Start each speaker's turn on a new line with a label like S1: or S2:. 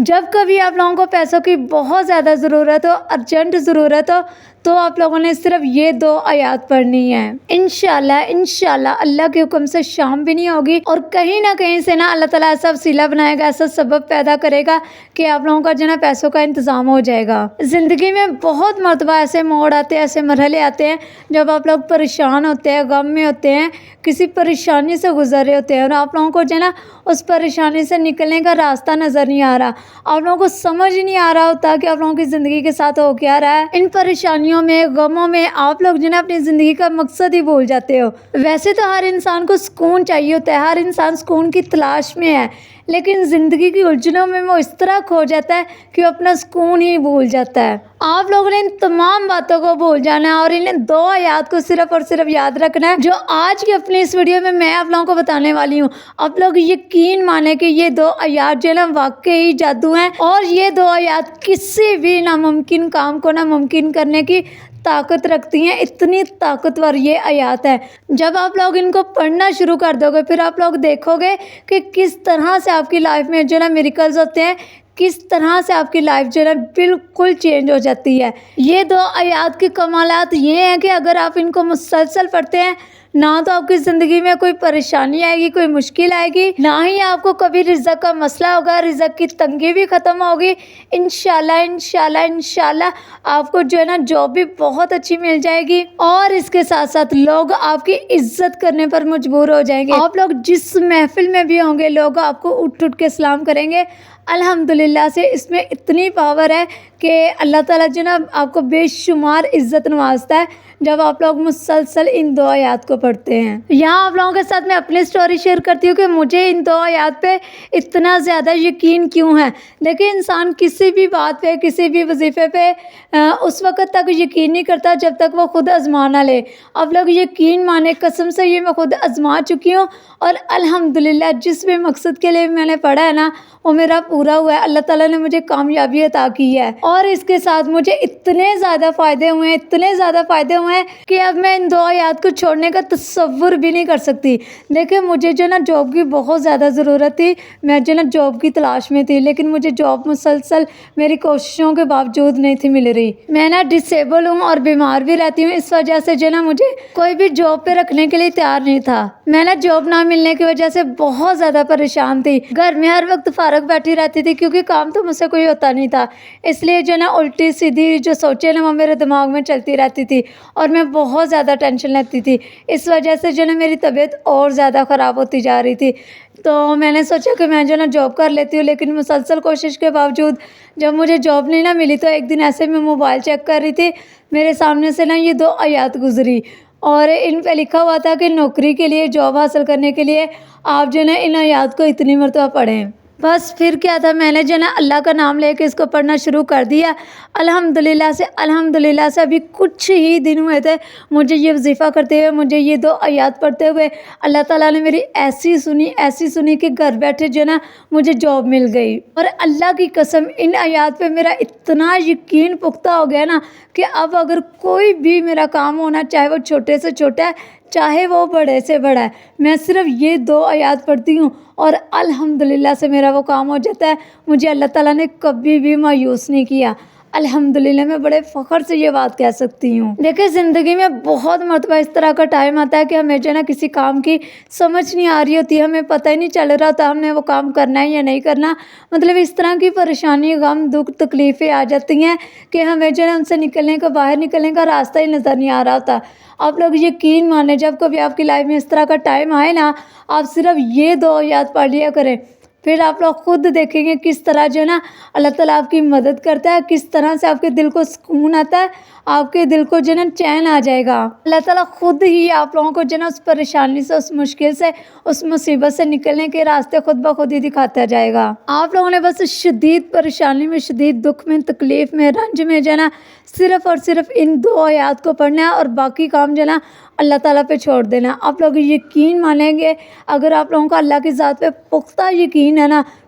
S1: جب کبھی آپ لوگوں کو پیسوں کی بہت زیادہ ضرورت ہو، ارجنٹ ضرورت ہو، تو آپ لوگوں نے صرف یہ 2 آیات پڑھنی ہے۔ انشاءاللہ اللہ کے حکم سے شام بھی نہیں ہوگی، اور کہیں نہ کہیں سے نا اللہ تعالیٰ ایسا وسیلہ بنائے گا، ایسا سبب پیدا کرے گا کہ آپ لوگوں کا جو نا پیسوں کا انتظام ہو جائے گا۔ زندگی میں بہت مرتبہ ایسے موڑ آتے ہیں، ایسے مرحلے آتے ہیں جب آپ لوگ پریشان ہوتے ہیں، غم میں ہوتے ہیں، کسی پریشانی سے گزر رہے ہوتے ہیں، اور آپ لوگوں کو جو نا اس پریشانی سے نکلنے کا راستہ نظر نہیں آ رہا، آپ لوگوں کو سمجھ نہیں آ رہا ہوتا کہ آپ لوگوں کی زندگی کے ساتھ ہو کیا رہا ہے۔ ان پریشانیوں میں، غموں میں آپ لوگ جو نا اپنی زندگی کا مقصد ہی بھول جاتے ہو۔ ویسے تو ہر انسان کو سکون چاہیے ہوتا ہے، ہر انسان سکون کی تلاش میں ہے، لیکن زندگی کی الجھنوں میں وہ اس طرح کھو جاتا ہے کہ وہ اپنا سکون ہی بھول جاتا ہے۔ آپ لوگوں نے ان تمام باتوں کو بھول جانا ہے اور ان 2 آیات کو صرف اور صرف یاد رکھنا ہے جو آج کی اپنی اس ویڈیو میں آپ لوگوں کو بتانے والی ہوں۔ آپ لوگ یقین مانیں کہ یہ 2 آیات جو ہے نا واقعی جادو ہیں، اور یہ 2 آیات کسی بھی ناممکن کام کو ناممکن کرنے کی طاقت رکھتی ہیں۔ اتنی طاقتور یہ آیات ہے، جب آپ لوگ ان کو پڑھنا شروع کر دو گے پھر آپ لوگ دیکھو گے کہ کس طرح سے آپ کی لائف میں جو ہے نا میریکلز ہوتے ہیں، کس طرح سے آپ کی لائف جو ہے نا بالکل چینج ہو جاتی ہے۔ یہ 2 آیات کے کمالات یہ ہیں کہ اگر آپ ان کو مسلسل پڑھتے ہیں، نہ تو آپ کی زندگی میں کوئی پریشانی آئے گی، کوئی مشکل آئے گی، نہ ہی آپ کو کبھی رزق کا مسئلہ ہوگا، رزق کی تنگی بھی ختم ہوگی۔ انشاءاللہ آپ کو جو ہے نا جاب بھی بہت اچھی مل جائے گی، اور اس کے ساتھ ساتھ لوگ آپ کی عزت کرنے پر مجبور ہو جائیں گے۔ آپ لوگ جس محفل میں بھی ہوں گے، لوگ آپ کو اٹھ کے سلام کریں گے۔ الحمدللہ سے اس میں اتنی پاور ہے کہ اللہ تعالیٰ جو نا آپ کو بے شمار عزت نوازتا ہے جب آپ لوگ مسلسل ان 2 آیات کو پڑھتے ہیں۔ یہاں آپ لوگوں کے ساتھ میں اپنی سٹوری شیئر کرتی ہوں کہ مجھے ان 2 آیات پہ اتنا زیادہ یقین کیوں ہے۔ دیکھیں، انسان کسی بھی بات پہ، کسی بھی وظیفے پہ اس وقت تک یقین نہیں کرتا جب تک وہ خود آزما نہ لے۔ آپ لوگ یقین مانے، قسم سے یہ میں خود آزما چکی ہوں، اور الحمدللہ جس بھی مقصد کے لیے میں نے پڑھا ہے نا وہ میرا پورا ہوا ہے۔ اللہ تعالیٰ نے مجھے کامیابی عطا کی ہے، اور اس کے ساتھ مجھے اتنے زیادہ فائدے ہوئے ہیں کہ اب میں ان 2 آیات کو چھوڑنے کا تصور بھی نہیں کر سکتی۔ دیکھیں، مجھے جو نا جاب کی بہت زیادہ ضرورت تھی، میں جو نا جاب کی تلاش میں تھی، لیکن مجھے جاب مسلسل میری کوششوں کے باوجود نہیں تھی مل رہی۔ میں نا ڈسیبل ہوں اور بیمار بھی رہتی ہوں، اس وجہ سے جو نا مجھے کوئی بھی جاب پہ رکھنے کے لیے تیار نہیں تھا۔ میں نا جاب نہ ملنے کی وجہ سے بہت زیادہ پریشان تھی، گھر میں ہر وقت فارغ بیٹھی رہتی تھی کیونکہ کام تو مجھ سے کوئی ہوتا نہیں تھا۔ اس لیے جو نا الٹی سیدھی جو سوچے نا وہ میرے دماغ میں چلتی رہتی تھی، اور میں بہت زیادہ ٹینشن لیتی تھی۔ اس وجہ سے جو نا میری طبیعت اور زیادہ خراب ہوتی جا رہی تھی۔ تو میں نے سوچا کہ میں جو نا جاب کر لیتی ہوں، لیکن مسلسل کوشش کے باوجود جب مجھے جاب نہیں نہ ملی تو ایک دن ایسے میں موبائل چیک کر رہی تھی، میرے سامنے سے نا یہ 2 آیات گزری، اور ان پہ لکھا ہوا تھا کہ نوکری کے لیے، جاب حاصل کرنے کے لیے آپ جو نا ان آیات کو اتنی مرتبہ پڑھیں۔ بس پھر کیا تھا، میں نے جو نا اللہ کا نام لے کے اس کو پڑھنا شروع کر دیا۔ الحمدللہ سے ابھی کچھ ہی دن ہوئے تھے مجھے یہ وظیفہ کرتے ہوئے، مجھے یہ 2 آیات پڑھتے ہوئے۔ اللہ تعالیٰ نے میری ایسی سنی کہ گھر بیٹھے جو نا مجھے جاب مل گئی، اور اللہ کی قسم ان آیات پہ میرا اتنا یقین پختہ ہو گیا نا کہ اب اگر کوئی بھی میرا کام ہونا، چاہے وہ چھوٹے سے چھوٹا ہے، چاہے وہ بڑے سے بڑا ہے، میں صرف یہ 2 آیات پڑھتی ہوں اور الحمدللہ سے میرا وہ کام ہو جاتا ہے۔ مجھے اللہ تعالیٰ نے کبھی بھی مایوس نہیں کیا۔ الحمدللہ میں بڑے فخر سے یہ بات کہہ سکتی ہوں۔ دیکھیں، زندگی میں بہت مرتبہ اس طرح کا ٹائم آتا ہے کہ ہمیں جو ہے نا کسی کام کی سمجھ نہیں آ رہی ہوتی، ہمیں پتہ ہی نہیں چل رہا ہوتا ہم نے وہ کام کرنا ہے یا نہیں کرنا۔ مطلب اس طرح کی پریشانی، غم، دکھ، تکلیفیں آ جاتی ہیں کہ ہمیں جو ہے نا ان سے باہر نکلنے کا راستہ ہی نظر نہیں آ رہا ہوتا۔ آپ لوگ یقین مانیں، جب کبھی آپ کی لائف میں اس طرح کا ٹائم آئے نا، آپ صرف یہ 2 آیات پڑھ لیا کریں، پھر آپ لوگ خود دیکھیں گے کس طرح جو ہے نا اللہ تعالیٰ آپ کی مدد کرتا ہے، کس طرح سے آپ کے دل کو سکون آتا ہے، آپ کے دل کو جو ہے نا چین آ جائے گا۔ اللہ تعالیٰ خود ہی آپ لوگوں کو جو ہے نا اس پریشانی سے، اس مشکل سے، اس مصیبت سے نکلنے کے راستے خود بخود ہی دکھاتا جائے گا۔ آپ لوگوں نے بس شدید پریشانی میں، شدید دکھ میں، تکلیف میں، رنج میں جو ہے نا صرف اور صرف ان 2 آیات کو پڑھنا ہے، اور باقی کام جو ہے نا اللہ تعالیٰ پہ چھوڑ دینا۔ آپ لوگ یقین مانیں گے، اگر آپ لوگوں کا اللہ کی ذات پہ پختہ یقین ہے نا،